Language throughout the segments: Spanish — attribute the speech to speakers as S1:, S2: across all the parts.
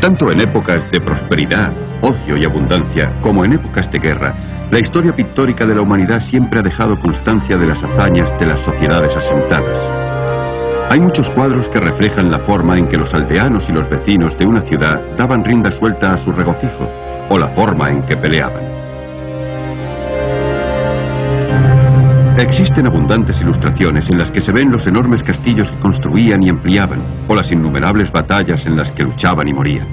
S1: Tanto en épocas de prosperidad, ocio y abundancia, como en épocas de guerra, la historia pictórica de la humanidad siempre ha dejado constancia de las hazañas de las sociedades asentadas. Hay muchos cuadros que reflejan la forma en que los aldeanos y los vecinos de una ciudad daban rienda suelta a su regocijo, o la forma en que peleaban. Existen abundantes ilustraciones en las que se ven los enormes castillos que construían y ampliaban, o las innumerables batallas en las que luchaban y morían.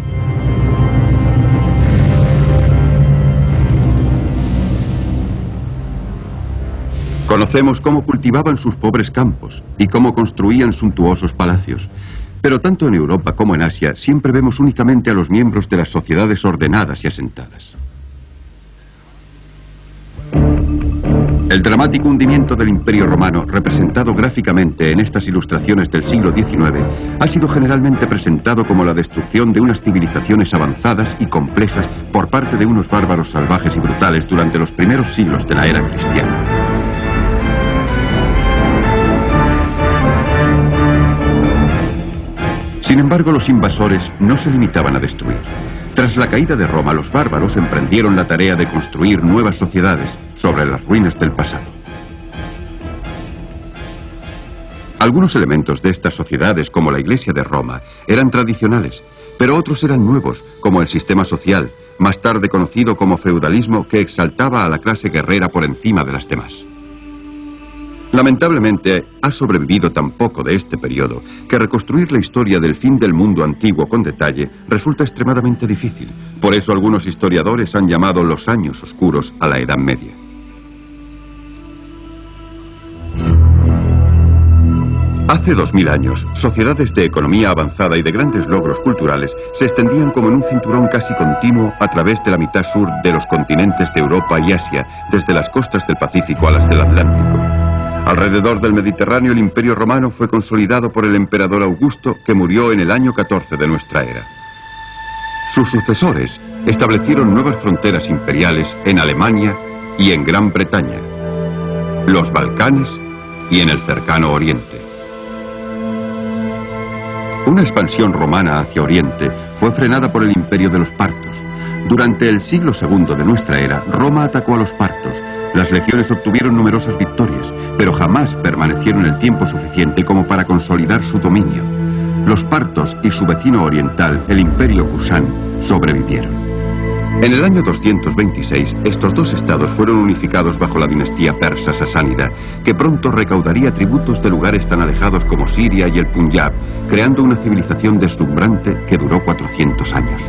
S1: Conocemos cómo cultivaban sus pobres campos y cómo construían suntuosos palacios. Pero tanto en Europa como en Asia siempre vemos únicamente a los miembros de las sociedades ordenadas y asentadas. El dramático hundimiento del Imperio Romano, representado gráficamente en estas ilustraciones del siglo XIX, ha sido generalmente presentado como la destrucción de unas civilizaciones avanzadas y complejas por parte de unos bárbaros salvajes y brutales durante los primeros siglos de la era cristiana. Sin embargo, los invasores no se limitaban a destruir. Tras la caída de Roma, los bárbaros emprendieron la tarea de construir nuevas sociedades sobre las ruinas del pasado. Algunos elementos de estas sociedades, como la Iglesia de Roma, eran tradicionales, pero otros eran nuevos, como el sistema social, más tarde conocido como feudalismo, que exaltaba a la clase guerrera por encima de las demás. Lamentablemente, ha sobrevivido tan poco de este periodo que reconstruir la historia del fin del mundo antiguo con detalle resulta extremadamente difícil. Por eso algunos historiadores han llamado los años oscuros a la Edad Media. Hace 2000 años, sociedades de economía avanzada y de grandes logros culturales se extendían como en un cinturón casi continuo a través de la mitad sur de los continentes de Europa y Asia, desde las costas del Pacífico a las del Atlántico. Alrededor del Mediterráneo, el Imperio Romano fue consolidado por el emperador Augusto, que murió en el año 14 de nuestra era. Sus sucesores establecieron nuevas fronteras imperiales en Alemania y en Gran Bretaña, los Balcanes y en el cercano Oriente. Una expansión romana hacia Oriente fue frenada por el Imperio de los Partos. Durante el siglo II de nuestra era, Roma atacó a los partos. Las legiones obtuvieron numerosas victorias, pero jamás permanecieron el tiempo suficiente como para consolidar su dominio. Los partos y su vecino oriental, el Imperio Kushan, sobrevivieron. En el año 226, estos dos estados fueron unificados bajo la dinastía persa sasánida, que pronto recaudaría tributos de lugares tan alejados como Siria y el Punjab, creando una civilización deslumbrante que duró 400 años.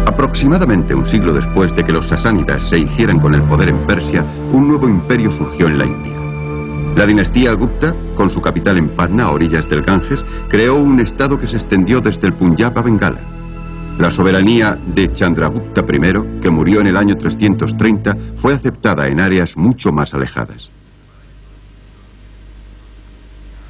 S1: Aproximadamente un siglo después de que los sasánidas se hicieran con el poder en Persia, un nuevo imperio surgió en la India. La dinastía Gupta, con su capital en Patna, a orillas del Ganges, creó un estado que se extendió desde el Punjab a Bengala. La soberanía de Chandragupta I, que murió en el año 330, fue aceptada en áreas mucho más alejadas.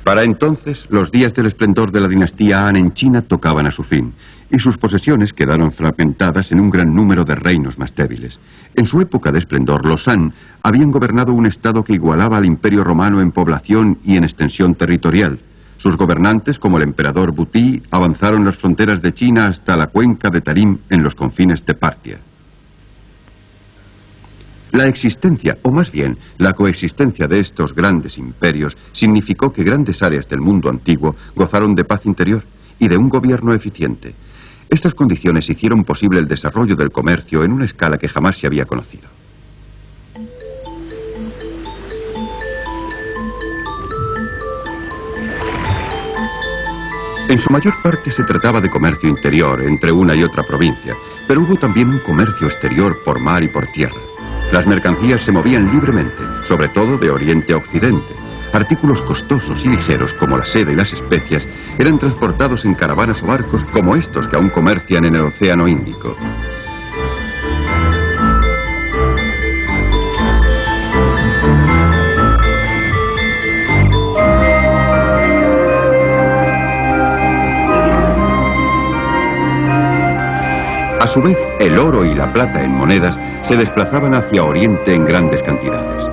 S1: Para entonces, los días del esplendor de la dinastía Han en China tocaban a su fin, y sus posesiones quedaron fragmentadas en un gran número de reinos más débiles. En su época de esplendor, los Han habían gobernado un estado que igualaba al Imperio Romano en población y en extensión territorial. Sus gobernantes, como el emperador Butí, avanzaron las fronteras de China hasta la cuenca de Tarim en los confines de Partia. La existencia, o más bien, la coexistencia de estos grandes imperios significó que grandes áreas del mundo antiguo gozaron de paz interior y de un gobierno eficiente. Estas condiciones hicieron posible el desarrollo del comercio en una escala que jamás se había conocido. En su mayor parte se trataba de comercio interior entre una y otra provincia, pero hubo también un comercio exterior por mar y por tierra. Las mercancías se movían libremente, sobre todo de oriente a occidente. Artículos costosos y ligeros como la seda y las especias eran transportados en caravanas o barcos como estos que aún comercian en el Océano Índico. A su vez, el oro y la plata en monedas se desplazaban hacia Oriente en grandes cantidades.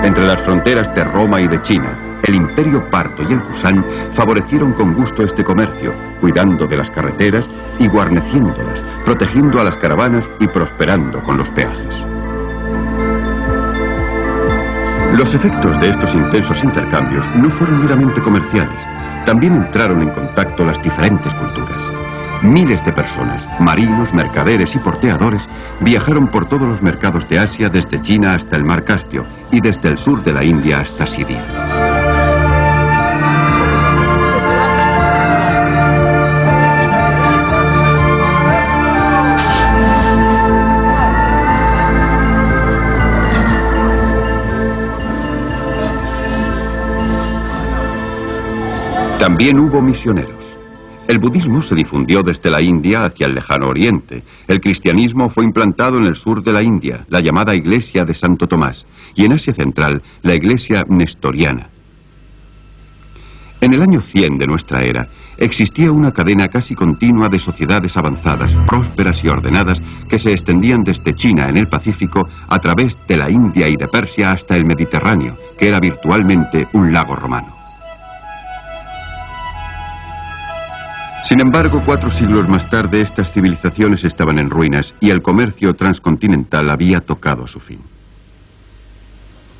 S1: Entre las fronteras de Roma y de China, El imperio parto y el Kusán favorecieron con gusto este comercio, cuidando de las carreteras y guarneciéndolas, protegiendo a las caravanas y prosperando con los peajes. Los efectos de estos intensos intercambios no fueron meramente comerciales, también entraron en contacto las diferentes culturas. Miles de personas, marinos, mercaderes y porteadores, viajaron por todos los mercados de Asia, desde China hasta el mar Caspio y desde el sur de la India hasta Siria. También hubo misioneros. El budismo se difundió desde la India hacia el lejano oriente. El cristianismo fue implantado en el sur de la India, la llamada Iglesia de Santo Tomás, y en Asia Central, la Iglesia Nestoriana. En el año 100 de nuestra era, existía una cadena casi continua de sociedades avanzadas, prósperas y ordenadas, que se extendían desde China en el Pacífico a través de la India y de Persia hasta el Mediterráneo, que era virtualmente un lago romano. Sin embargo, 4 siglos más tarde, estas civilizaciones estaban en ruinas y el comercio transcontinental había tocado su fin.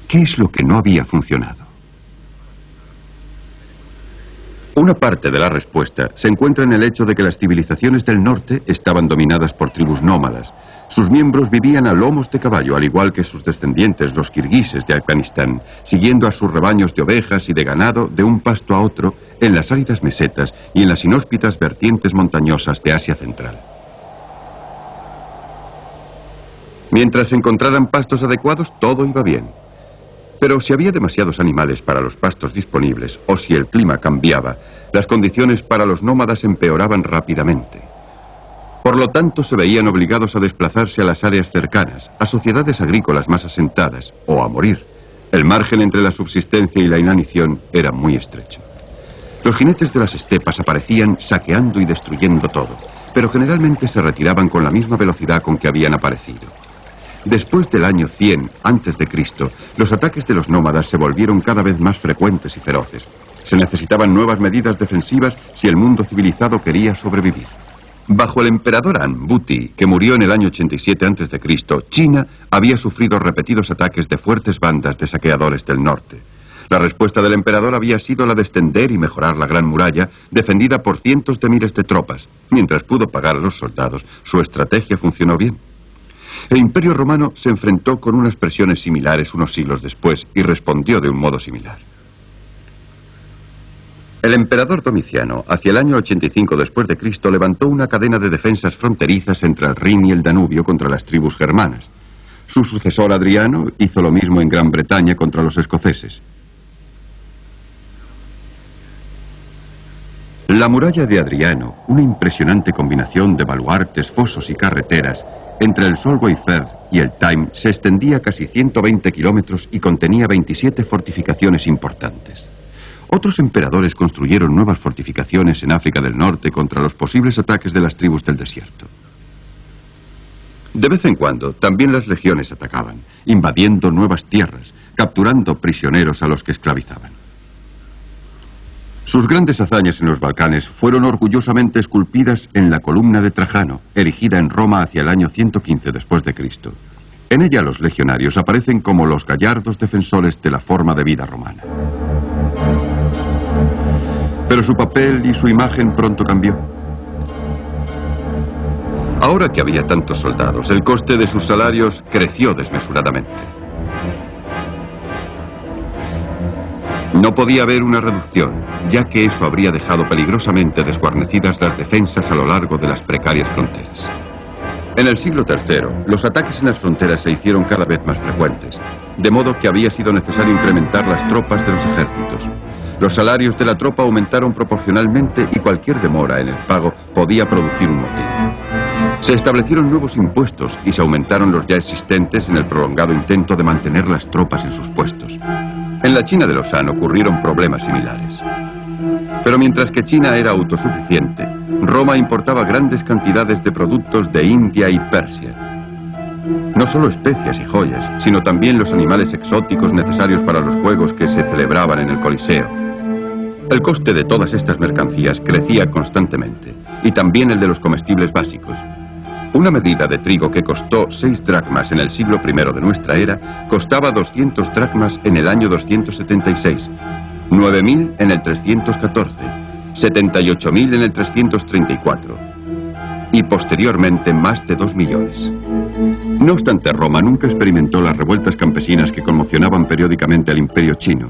S1: ¿Qué es lo que no había funcionado? Una parte de la respuesta se encuentra en el hecho de que las civilizaciones del norte estaban dominadas por tribus nómadas. Sus miembros vivían a lomos de caballo, al igual que sus descendientes, los kirguises de Afganistán, siguiendo a sus rebaños de ovejas y de ganado de un pasto a otro en las áridas mesetas y en las inhóspitas vertientes montañosas de Asia Central. Mientras encontraran pastos adecuados, todo iba bien. Pero si había demasiados animales para los pastos disponibles, o si el clima cambiaba, las condiciones para los nómadas empeoraban rápidamente. Por lo tanto, se veían obligados a desplazarse a las áreas cercanas, a sociedades agrícolas más asentadas, o a morir. El margen entre la subsistencia y la inanición era muy estrecho. Los jinetes de las estepas aparecían saqueando y destruyendo todo, pero generalmente se retiraban con la misma velocidad con que habían aparecido. Después del año 100 a.C., los ataques de los nómadas se volvieron cada vez más frecuentes y feroces. Se necesitaban nuevas medidas defensivas si el mundo civilizado quería sobrevivir. Bajo el emperador An Buti, que murió en el año 87 a.C., China había sufrido repetidos ataques de fuertes bandas de saqueadores del norte. La respuesta del emperador había sido la de extender y mejorar la Gran Muralla, defendida por cientos de miles de tropas. Mientras pudo pagar a los soldados, su estrategia funcionó bien. El Imperio Romano se enfrentó con unas presiones similares unos siglos después y respondió de un modo similar. El emperador Domiciano, hacia el año 85 después de Cristo, levantó una cadena de defensas fronterizas entre el Rin y el Danubio contra las tribus germanas. Su sucesor Adriano hizo lo mismo en Gran Bretaña contra los escoceses. La muralla de Adriano, una impresionante combinación de baluartes, fosos y carreteras, entre el Solway Firth y el Tyne, se extendía casi 120 kilómetros y contenía 27 fortificaciones importantes. Otros emperadores construyeron nuevas fortificaciones en África del Norte contra los posibles ataques de las tribus del desierto. De vez en cuando, también las legiones atacaban, invadiendo nuevas tierras, capturando prisioneros a los que esclavizaban. Sus grandes hazañas en los Balcanes fueron orgullosamente esculpidas en la columna de Trajano, erigida en Roma hacia el año 115 después de Cristo. En ella los legionarios aparecen como los gallardos defensores de la forma de vida romana. Pero su papel y su imagen pronto cambió. Ahora que había tantos soldados, el coste de sus salarios creció desmesuradamente. No podía haber una reducción, ya que eso habría dejado peligrosamente desguarnecidas las defensas a lo largo de las precarias fronteras. En el siglo III, los ataques en las fronteras se hicieron cada vez más frecuentes, de modo que había sido necesario incrementar las tropas de los ejércitos. Los salarios de la tropa aumentaron proporcionalmente y cualquier demora en el pago podía producir un motín. Se establecieron nuevos impuestos y se aumentaron los ya existentes en el prolongado intento de mantener las tropas en sus puestos. En la China de los Han ocurrieron problemas similares. Pero mientras que China era autosuficiente, Roma importaba grandes cantidades de productos de India y Persia. No solo especias y joyas, sino también los animales exóticos necesarios para los juegos que se celebraban en el Coliseo. El coste de todas estas mercancías crecía constantemente, y también el de los comestibles básicos. Una medida de trigo que costó 6 dracmas en el siglo I de nuestra era, costaba 200 dracmas en el año 276, 9.000 en el 314, 78.000 en el 334, y posteriormente más de 2 millones. No obstante, Roma nunca experimentó las revueltas campesinas que conmocionaban periódicamente al Imperio chino.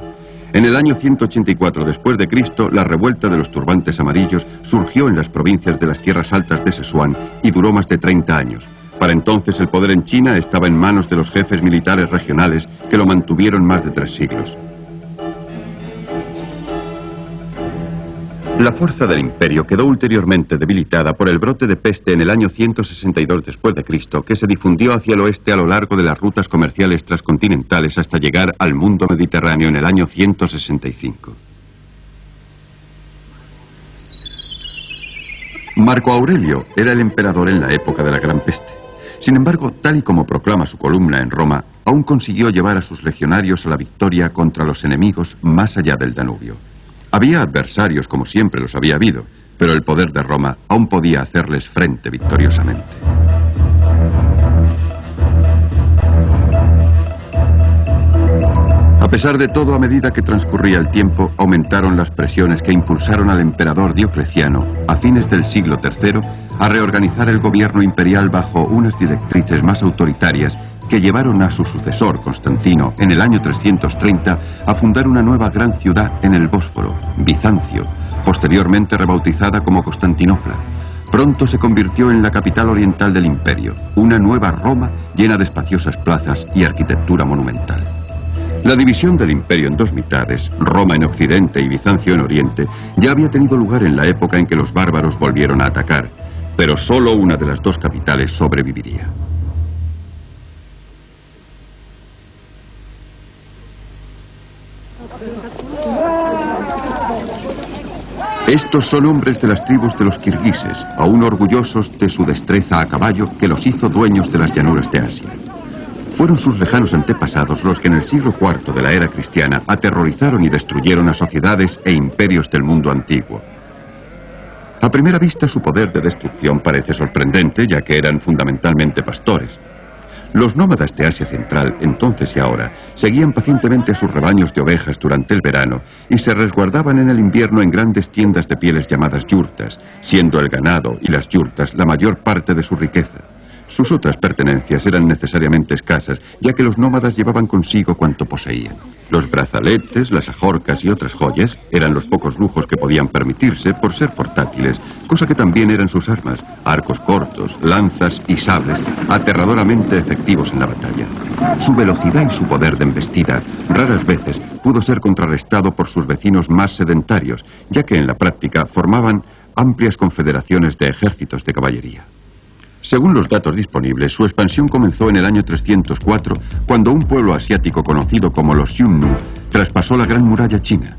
S1: En el año 184 después de Cristo, la revuelta de los turbantes amarillos surgió en las provincias de las tierras altas de Sichuan y duró más de 30 años. Para entonces el poder en China estaba en manos de los jefes militares regionales que lo mantuvieron más de 3 siglos. La fuerza del imperio quedó ulteriormente debilitada por el brote de peste en el año 162 después de Cristo, que se difundió hacia el oeste a lo largo de las rutas comerciales transcontinentales hasta llegar al mundo mediterráneo en el año 165. Marco Aurelio era el emperador en la época de la Gran Peste. Sin embargo, tal y como proclama su columna en Roma, aún consiguió llevar a sus legionarios a la victoria contra los enemigos más allá del Danubio. Había adversarios como siempre los había habido, pero el poder de Roma aún podía hacerles frente victoriosamente. A pesar de todo, a medida que transcurría el tiempo, aumentaron las presiones que impulsaron al emperador Diocleciano, a fines del siglo III, a reorganizar el gobierno imperial bajo unas directrices más autoritarias que llevaron a su sucesor, Constantino, en el año 330, a fundar una nueva gran ciudad en el Bósforo, Bizancio, posteriormente rebautizada como Constantinopla. Pronto se convirtió en la capital oriental del imperio, una nueva Roma llena de espaciosas plazas y arquitectura monumental. La división del imperio en 2 mitades, Roma en occidente y Bizancio en oriente, ya había tenido lugar en la época en que los bárbaros volvieron a atacar, pero solo una de las 2 capitales sobreviviría. Estos son hombres de las tribus de los kirguises, aún orgullosos de su destreza a caballo que los hizo dueños de las llanuras de Asia. Fueron sus lejanos antepasados los que en el siglo IV de la era cristiana aterrorizaron y destruyeron a sociedades e imperios del mundo antiguo. A primera vista su poder de destrucción parece sorprendente, ya que eran fundamentalmente pastores. Los nómadas de Asia Central, entonces y ahora, seguían pacientemente a sus rebaños de ovejas durante el verano y se resguardaban en el invierno en grandes tiendas de pieles llamadas yurtas, siendo el ganado y las yurtas la mayor parte de su riqueza. Sus otras pertenencias eran necesariamente escasas, ya que los nómadas llevaban consigo cuanto poseían. Los brazaletes, las ajorcas y otras joyas eran los pocos lujos que podían permitirse por ser portátiles, cosa que también eran sus armas, arcos cortos, lanzas y sables, aterradoramente efectivos en la batalla. Su velocidad y su poder de embestida raras veces pudo ser contrarrestado por sus vecinos más sedentarios, ya que en la práctica formaban amplias confederaciones de ejércitos de caballería. Según los datos disponibles, su expansión comenzó en el año 304, cuando un pueblo asiático conocido como los Xiongnu traspasó la Gran Muralla China.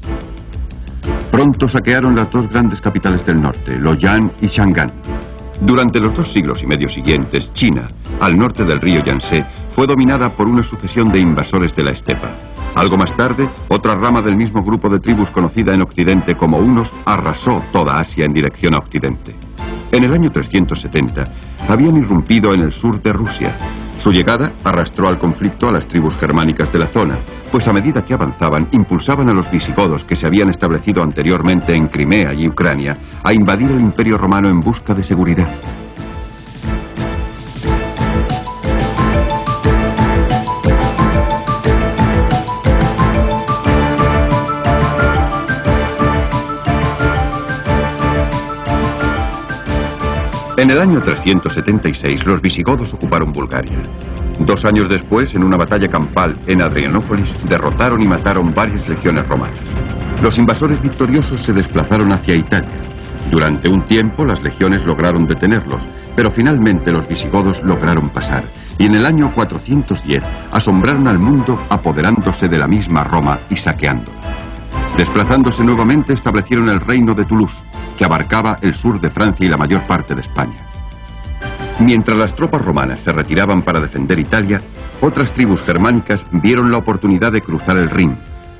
S1: Pronto saquearon las 2 grandes capitales del norte, Luoyang y Chang'an. Durante los 2 siglos y medio siguientes, China, al norte del río Yangtze, fue dominada por una sucesión de invasores de la estepa. Algo más tarde, otra rama del mismo grupo de tribus conocida en Occidente como hunos arrasó toda Asia en dirección a Occidente. En el año 370, habían irrumpido en el sur de Rusia. Su llegada arrastró al conflicto a las tribus germánicas de la zona, pues a medida que avanzaban, impulsaban a los visigodos que se habían establecido anteriormente en Crimea y Ucrania a invadir el Imperio Romano en busca de seguridad. En el año 376 los visigodos ocuparon Bulgaria. 2 años después, en una batalla campal en Adrianópolis, derrotaron y mataron varias legiones romanas. Los invasores victoriosos se desplazaron hacia Italia. Durante un tiempo las legiones lograron detenerlos, pero finalmente los visigodos lograron pasar, y en el año 410 asombraron al mundo apoderándose de la misma Roma y saqueándola. Desplazándose nuevamente establecieron el reino de Toulouse, que abarcaba el sur de Francia y la mayor parte de España. Mientras las tropas romanas se retiraban para defender Italia, otras tribus germánicas vieron la oportunidad de cruzar el Rin.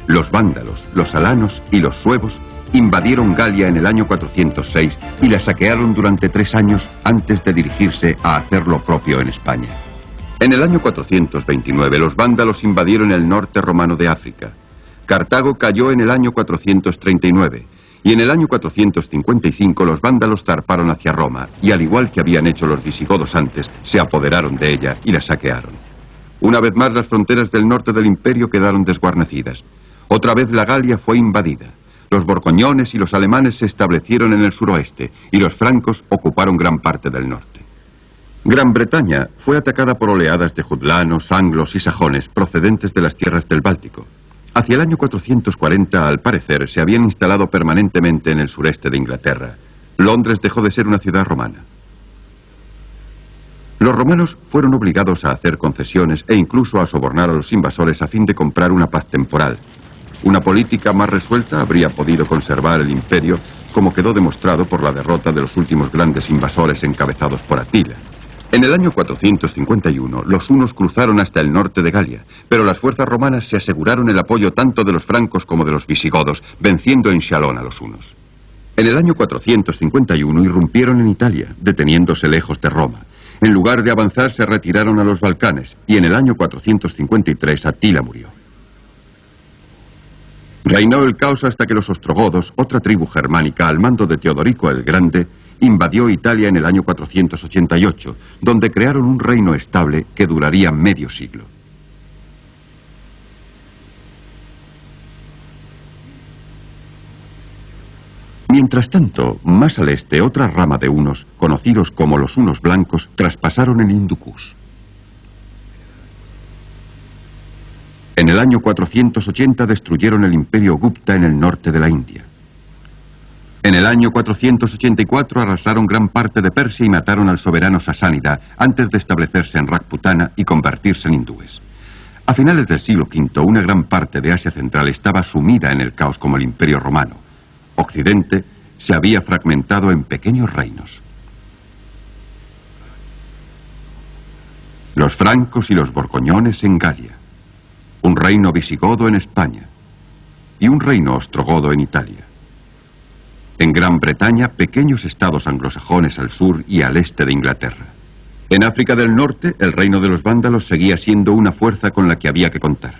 S1: Los vándalos, los alanos y los suevos invadieron Galia en el año 406 y la saquearon durante 3 años antes de dirigirse a hacer lo propio en España. En el año 429 los vándalos invadieron el norte romano de África. Cartago cayó en el año 439 y en el año 455 los vándalos zarparon hacia Roma y, al igual que habían hecho los visigodos antes, se apoderaron de ella y la saquearon. Una vez más las fronteras del norte del imperio quedaron desguarnecidas. Otra vez la Galia fue invadida. Los borgoñones y los alemanes se establecieron en el suroeste y los francos ocuparon gran parte del norte. Gran Bretaña fue atacada por oleadas de juglanos, anglos y sajones procedentes de las tierras del Báltico. Hacia el año 440, al parecer, se habían instalado permanentemente en el sureste de Inglaterra. Londres dejó de ser una ciudad romana. Los romanos fueron obligados a hacer concesiones e incluso a sobornar a los invasores a fin de comprar una paz temporal. Una política más resuelta habría podido conservar el imperio, como quedó demostrado por la derrota de los últimos grandes invasores encabezados por Atila. En el año 451, los hunos cruzaron hasta el norte de Galia, pero las fuerzas romanas se aseguraron el apoyo tanto de los francos como de los visigodos, venciendo en Chalón a los hunos. En el año 451 irrumpieron en Italia, deteniéndose lejos de Roma. En lugar de avanzar, se retiraron a los Balcanes, y en el año 453 Atila murió. Reinó el caos hasta que los ostrogodos, otra tribu germánica al mando de Teodorico el Grande, invadió Italia en el año 488, donde crearon un reino estable que duraría medio siglo. Mientras tanto, más al este, otra rama de hunos, conocidos como los hunos blancos, traspasaron el Hindu Kush. En el año 480 destruyeron el imperio Gupta en el norte de la India. En el año 484 arrasaron gran parte de Persia y mataron al soberano Sasánida antes de establecerse en Rajputana y convertirse en hindúes. A finales del siglo V, una gran parte de Asia Central estaba sumida en el caos como el Imperio Romano. Occidente se había fragmentado en pequeños reinos. Los francos y los borgoñones en Galia, un reino visigodo en España y un reino ostrogodo en Italia. En Gran Bretaña, pequeños estados anglosajones al sur y al este de Inglaterra. En África del Norte, el reino de los vándalos seguía siendo una fuerza con la que había que contar.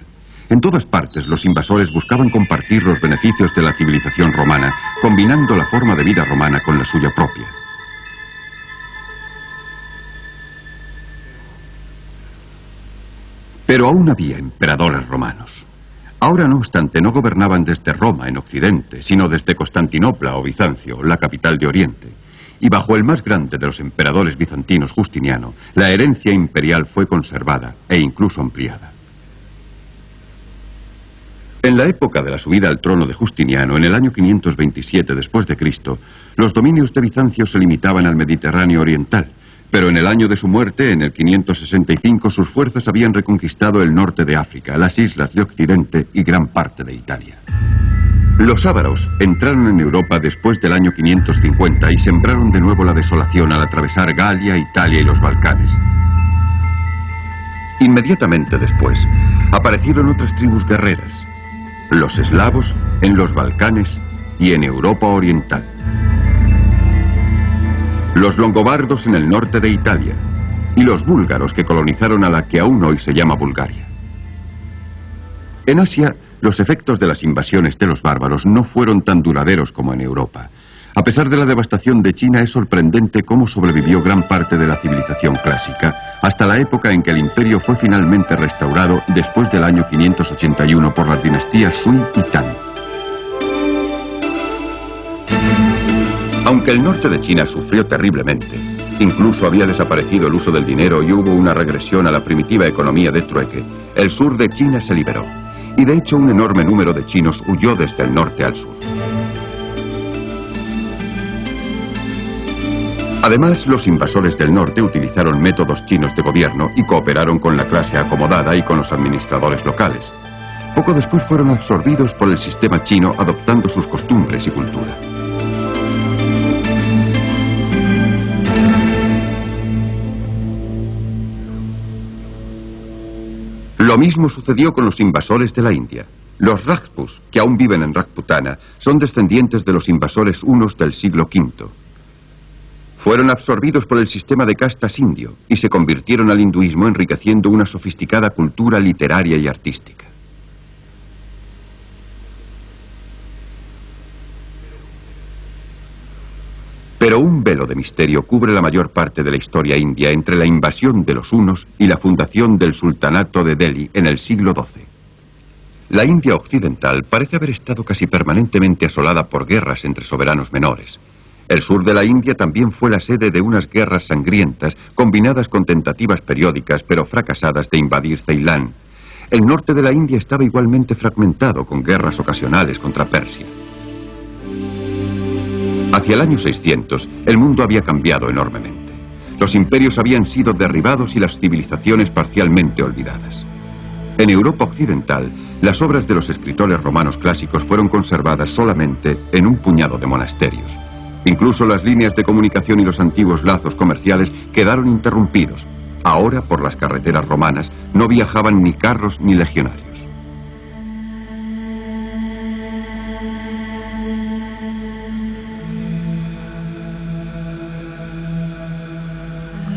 S1: En todas partes, los invasores buscaban compartir los beneficios de la civilización romana, combinando la forma de vida romana con la suya propia. Pero aún había emperadores romanos. Ahora, no obstante, no gobernaban desde Roma en Occidente, sino desde Constantinopla o Bizancio, la capital de Oriente. Y bajo el más grande de los emperadores bizantinos, Justiniano, la herencia imperial fue conservada e incluso ampliada. En la época de la subida al trono de Justiniano, en el año 527 después de Cristo, los dominios de Bizancio se limitaban al Mediterráneo oriental, pero en el año de su muerte, en el 565, sus fuerzas habían reconquistado el norte de África, las islas de Occidente y gran parte de Italia. Los ávaros entraron en Europa después del año 550 y sembraron de nuevo la desolación al atravesar Galia, Italia y los Balcanes. Inmediatamente después, aparecieron otras tribus guerreras, los eslavos en los Balcanes y en Europa oriental. Los longobardos en el norte de Italia y los búlgaros que colonizaron a la que aún hoy se llama Bulgaria. En Asia, los efectos de las invasiones de los bárbaros no fueron tan duraderos como en Europa. A pesar de la devastación de China, es sorprendente cómo sobrevivió gran parte de la civilización clásica hasta la época en que el imperio fue finalmente restaurado después del año 581 por las dinastías Sui y Tang. Aunque el norte de China sufrió terriblemente, incluso había desaparecido el uso del dinero y hubo una regresión a la primitiva economía de trueque, el sur de China se liberó. Y de hecho un enorme número de chinos huyó desde el norte al sur. Además, los invasores del norte utilizaron métodos chinos de gobierno y cooperaron con la clase acomodada y con los administradores locales. Poco después fueron absorbidos por el sistema chino, adoptando sus costumbres y cultura. Lo mismo sucedió con los invasores de la India. Los Rajputs, que aún viven en Rajputana, son descendientes de los invasores hunos del siglo V. Fueron absorbidos por el sistema de castas indio y se convirtieron al hinduismo, enriqueciendo una sofisticada cultura literaria y artística. Pero un velo de misterio cubre la mayor parte de la historia india entre la invasión de los hunos y la fundación del sultanato de Delhi en el siglo XII. La India occidental parece haber estado casi permanentemente asolada por guerras entre soberanos menores. El sur de la India también fue la sede de unas guerras sangrientas, combinadas con tentativas periódicas pero fracasadas de invadir Ceilán. El norte de la India estaba igualmente fragmentado, con guerras ocasionales contra Persia. Hacia el año 600, el mundo había cambiado enormemente. Los imperios habían sido derribados y las civilizaciones parcialmente olvidadas. En Europa occidental, las obras de los escritores romanos clásicos fueron conservadas solamente en un puñado de monasterios. Incluso las líneas de comunicación y los antiguos lazos comerciales quedaron interrumpidos. Ahora, por las carreteras romanas, no viajaban ni carros ni legionarios.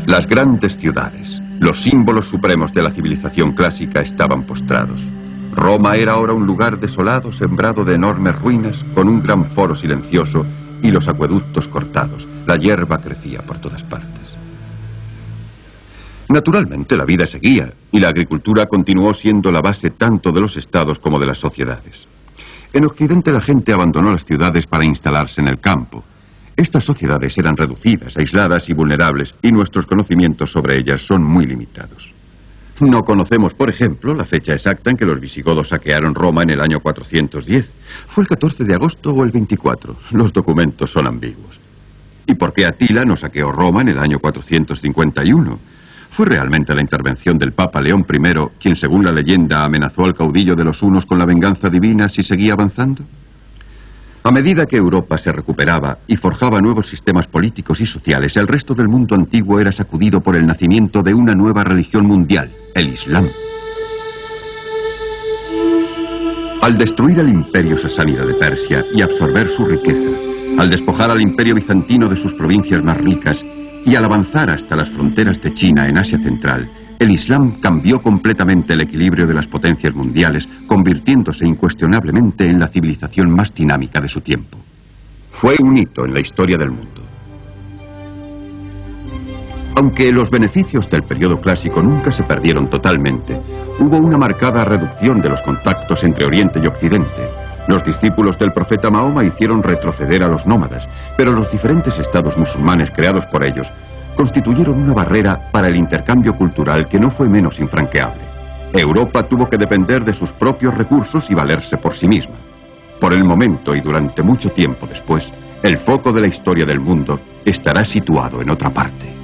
S1: Las grandes ciudades, los símbolos supremos de la civilización clásica, estaban postrados. Roma era ahora un lugar desolado, sembrado de enormes ruinas, con un gran foro silencioso y los acueductos cortados. La hierba crecía por todas partes. Naturalmente, la vida seguía, y la agricultura continuó siendo la base tanto de los estados como de las sociedades. En Occidente, la gente abandonó las ciudades para instalarse en el campo. Estas sociedades eran reducidas, aisladas y vulnerables, y nuestros conocimientos sobre ellas son muy limitados. No conocemos, por ejemplo, la fecha exacta en que los visigodos saquearon Roma en el año 410. ¿Fue el 14 de agosto o el 24? Los documentos son ambiguos. ¿Y por qué Atila no saqueó Roma en el año 451? ¿Fue realmente la intervención del Papa León I quien, según la leyenda, amenazó al caudillo de los hunos con la venganza divina si seguía avanzando? A medida que Europa se recuperaba y forjaba nuevos sistemas políticos y sociales, el resto del mundo antiguo era sacudido por el nacimiento de una nueva religión mundial, el Islam. Al destruir el imperio sasánida de Persia y absorber su riqueza, al despojar al imperio bizantino de sus provincias más ricas y al avanzar hasta las fronteras de China en Asia Central, el Islam cambió completamente el equilibrio de las potencias mundiales, convirtiéndose incuestionablemente en la civilización más dinámica de su tiempo. Fue un hito en la historia del mundo. Aunque los beneficios del periodo clásico nunca se perdieron totalmente, hubo una marcada reducción de los contactos entre Oriente y Occidente. Los discípulos del profeta Mahoma hicieron retroceder a los nómadas, pero los diferentes estados musulmanes creados por ellos constituyeron una barrera para el intercambio cultural que no fue menos infranqueable. Europa tuvo que depender de sus propios recursos y valerse por sí misma. Por el momento y durante mucho tiempo después, el foco de la historia del mundo estará situado en otra parte.